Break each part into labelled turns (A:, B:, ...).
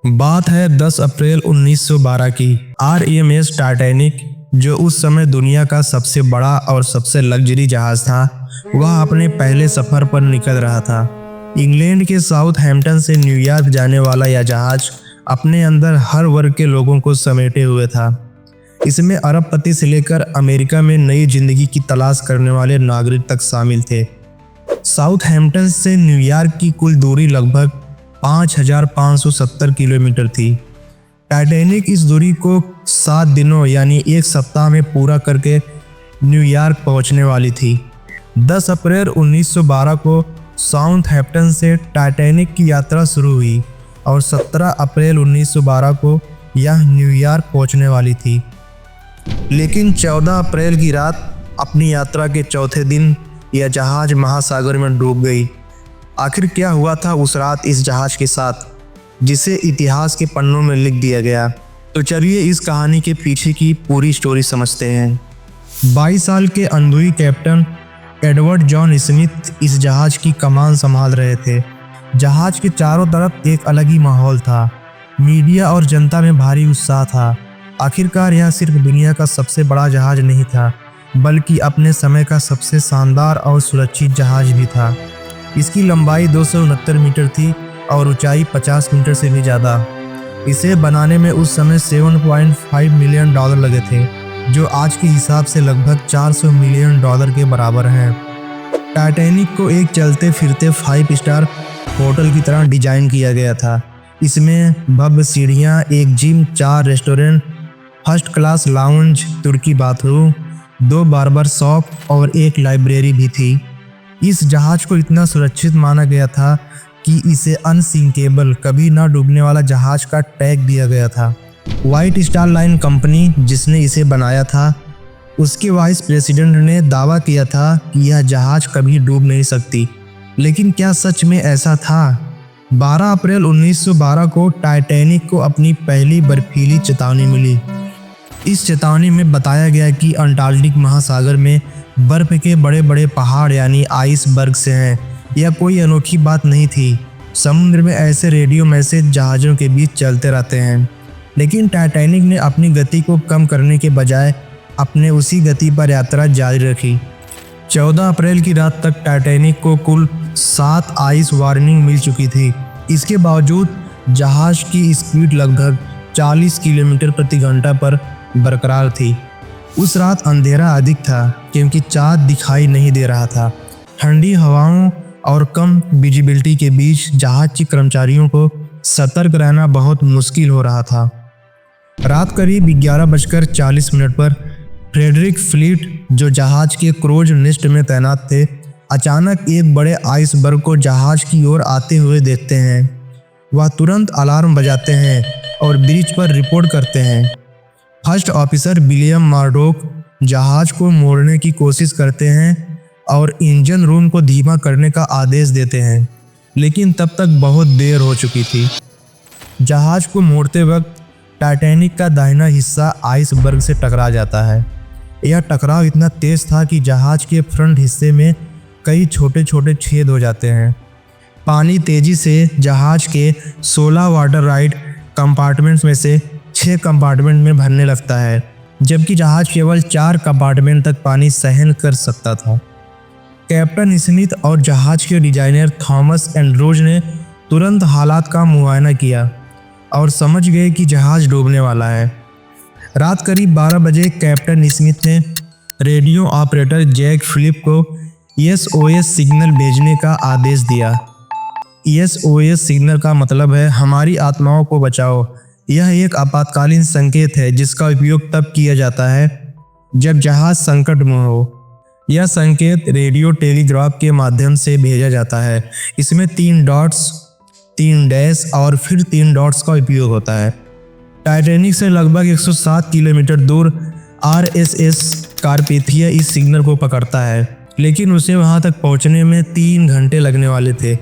A: बात है 10 अप्रैल 1912 की। RMS टाइटैनिक, जो उस समय दुनिया का सबसे बड़ा और सबसे लग्जरी जहाज था, वह अपने पहले सफर पर निकल रहा था। इंग्लैंड के साउथहैम्पटन से न्यूयॉर्क जाने वाला यह जहाज अपने अंदर हर वर्ग के लोगों को समेटे हुए था। इसमें अरबपति से लेकर अमेरिका में नई जिंदगी की तलाश करने वाले नागरिक तक शामिल थे। साउथहैम्पटन से न्यूयॉर्क की कुल दूरी लगभग 5,570 किलोमीटर थी। टाइटैनिक इस दूरी को 7 दिनों यानी एक सप्ताह में पूरा करके न्यूयॉर्क पहुंचने वाली थी। 10 अप्रैल 1912 को साउथहैम्पटन से टाइटैनिक की यात्रा शुरू हुई और 17 अप्रैल 1912 को यह न्यूयॉर्क पहुंचने वाली थी। लेकिन 14 अप्रैल की रात अपनी यात्रा के चौथे दिन यह जहाज महासागर में डूब गई। आखिर क्या हुआ था उस रात इस जहाज के साथ, जिसे इतिहास के पन्नों में लिख दिया गया? तो चलिए इस कहानी के पीछे की पूरी स्टोरी समझते हैं। 22 साल के अनदुई कैप्टन एडवर्ड जॉन स्मिथ इस जहाज की कमान संभाल रहे थे। जहाज के चारों तरफ एक अलग ही माहौल था। मीडिया और जनता में भारी उत्साह था। आखिरकार यह सिर्फ दुनिया का सबसे बड़ा जहाज नहीं था, बल्कि अपने समय का सबसे शानदार और सुरक्षित जहाज भी था। इसकी लंबाई 269 मीटर थी और ऊंचाई 50 मीटर से भी ज़्यादा। इसे बनाने में उस समय $7.5 मिलियन लगे थे, जो आज के हिसाब से लगभग $400 मिलियन के बराबर हैं। टाइटैनिक को एक चलते फिरते 5 स्टार होटल की तरह डिजाइन किया गया था। इसमें भव्य सीढ़ियाँ, एक gym, 4 restaurant, first class lounge, तुर्की बाथरूम, 2 बार्बर शॉप और एक लाइब्रेरी भी थी। इस जहाज को इतना सुरक्षित माना गया था कि इसे अनसिंकेबल, कभी ना डूबने वाला जहाज का टैग दिया गया था। व्हाइट स्टार लाइन कंपनी, जिसने इसे बनाया था, उसके वाइस प्रेसिडेंट ने दावा किया था कि यह जहाज कभी डूब नहीं सकती। लेकिन क्या सच में ऐसा था? 12 अप्रैल 1912 को टाइटैनिक को अपनी पहली बर्फीली चेतावनी मिली। इस चेतावनी में बताया गया कि अंटार्कटिक महासागर में बर्फ के बड़े बड़े पहाड़ यानी आइसबर्ग से हैं। यह कोई अनोखी बात नहीं थी। समुद्र में ऐसे रेडियो मैसेज जहाज़ों के बीच चलते रहते हैं। लेकिन टाइटैनिक ने अपनी गति को कम करने के बजाय अपने उसी गति पर यात्रा जारी रखी। 14 अप्रैल की रात तक टाइटैनिक को कुल 7 आइस वार्निंग मिल चुकी थी। इसके बावजूद जहाज की स्पीड लगभग 40 किलोमीटर प्रति घंटा पर बरकरार थी। उस रात अंधेरा अधिक था क्योंकि चाँद दिखाई नहीं दे रहा था। ठंडी हवाओं और कम विजिबिलिटी के बीच जहाज के कर्मचारियों को सतर्क रहना बहुत मुश्किल हो रहा था। रात करीब 11:40 पर फ्रेडरिक फ्लीट, जो जहाज के क्रूज नेस्ट में तैनात थे, अचानक एक बड़े आइसबर्ग को जहाज की ओर आते हुए देखते हैं। वह तुरंत अलार्म बजाते हैं और ब्रिज पर रिपोर्ट करते हैं। फर्स्ट ऑफिसर विलियम मार्डोक जहाज को मोड़ने की कोशिश करते हैं और इंजन रूम को धीमा करने का आदेश देते हैं, लेकिन तब तक बहुत देर हो चुकी थी। जहाज को मोड़ते वक्त टाइटैनिक का दाहिना हिस्सा आइसबर्ग से टकरा जाता है। यह टकराव इतना तेज था कि जहाज के फ्रंट हिस्से में कई छोटे छोटे छेद हो जाते हैं। पानी तेजी से जहाज के 16 वाटर राइड कंपार्टमेंट्स में से 6 कंपार्टमेंट में भरने लगता है, जबकि जहाज केवल 4 कंपार्टमेंट तक पानी सहन कर सकता था। कैप्टन स्मिथ और जहाज के डिजाइनर थॉमस एंड्रूज ने तुरंत हालात का मुआयना किया और समझ गए कि जहाज डूबने वाला है। रात करीब 12 बजे कैप्टन स्मिथ ने रेडियो ऑपरेटर जैक फिलिप को SOS सिग्नल भेजने का आदेश दिया। SOS सिग्नल का मतलब है हमारी आत्माओं को बचाओ। यह एक आपातकालीन संकेत है जिसका उपयोग तब किया जाता है जब जहाज संकट में हो। यह संकेत रेडियो टेलीग्राफ के माध्यम से भेजा जाता है। इसमें 3 डॉट्स, 3 डैश और फिर 3 डॉट्स का उपयोग होता है। टाइटैनिक से लगभग 107 किलोमीटर दूर RSS कारपेथिया इस सिग्नल को पकड़ता है, लेकिन उसे वहां तक पहुंचने में 3 घंटे लगने वाले थे।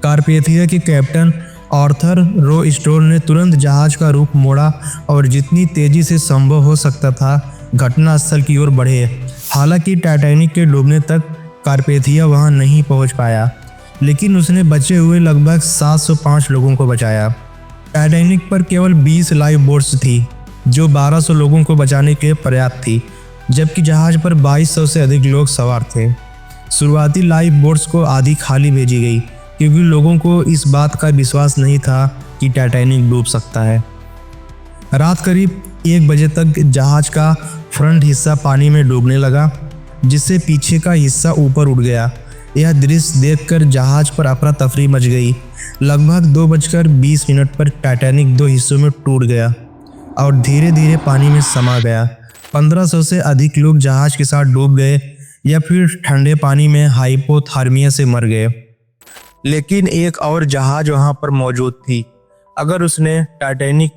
A: कारपेथिया के कैप्टन आर्थर रो स्टोर ने तुरंत जहाज का रुख मोड़ा और जितनी तेजी से संभव हो सकता था घटनास्थल की ओर बढ़े। हालांकि टाइटैनिक के डूबने तक कारपेथिया वहां नहीं पहुंच पाया, लेकिन उसने बचे हुए लगभग 705 लोगों को बचाया। टाइटैनिक पर केवल 20 लाइफ बोट्स थी जो 1200 लोगों को बचाने के पर्याप्त थी, जबकि जहाज पर 2200 से अधिक लोग सवार थे। शुरुआती लाइफ बोट्स को आधी खाली भेजी गई क्योंकि लोगों को इस बात का विश्वास नहीं था कि टाइटैनिक डूब सकता है। रात करीब 1 बजे तक जहाज का फ्रंट हिस्सा पानी में डूबने लगा, जिससे पीछे का हिस्सा ऊपर उठ गया। यह दृश्य देखकर जहाज पर अफरा तफरी मच गई। लगभग 2:20 पर टाइटैनिक 2 हिस्सों में टूट गया और धीरे धीरे पानी में समा गया। 1500 से अधिक लोग जहाज के साथ डूब गए या फिर ठंडे पानी में हाइपोथर्मिया से मर गए। लेकिन एक और जहाज वहां पर मौजूद थी। अगर उसने टाइटैनिक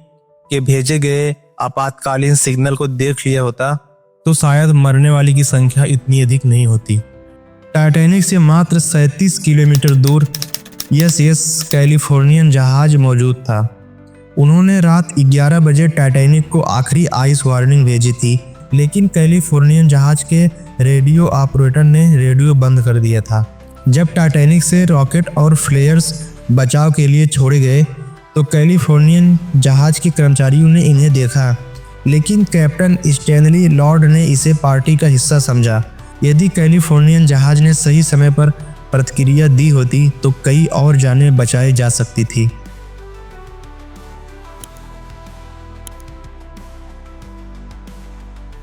A: के भेजे गए आपातकालीन सिग्नल को देख लिया होता तो शायद मरने वाली की संख्या इतनी अधिक नहीं होती। टाइटैनिक से मात्र 37 किलोमीटर दूर एसएस कैलिफोर्नियन जहाज मौजूद था। उन्होंने रात 11 बजे टाइटैनिक को आखिरी आइस वार्निंग भेजी थी, लेकिन कैलिफोर्नियन जहाज के रेडियो ऑपरेटर ने रेडियो बंद कर दिया था। जब टाइटैनिक से रॉकेट और फ्लेयर्स बचाव के लिए छोड़े गए तो कैलिफोर्नियन जहाज के कर्मचारियों ने इन्हें देखा, लेकिन कैप्टन स्टैनली लॉर्ड ने इसे पार्टी का हिस्सा समझा। यदि कैलिफोर्नियन जहाज ने सही समय पर प्रतिक्रिया दी होती तो कई और जानें बचाई जा सकती थी।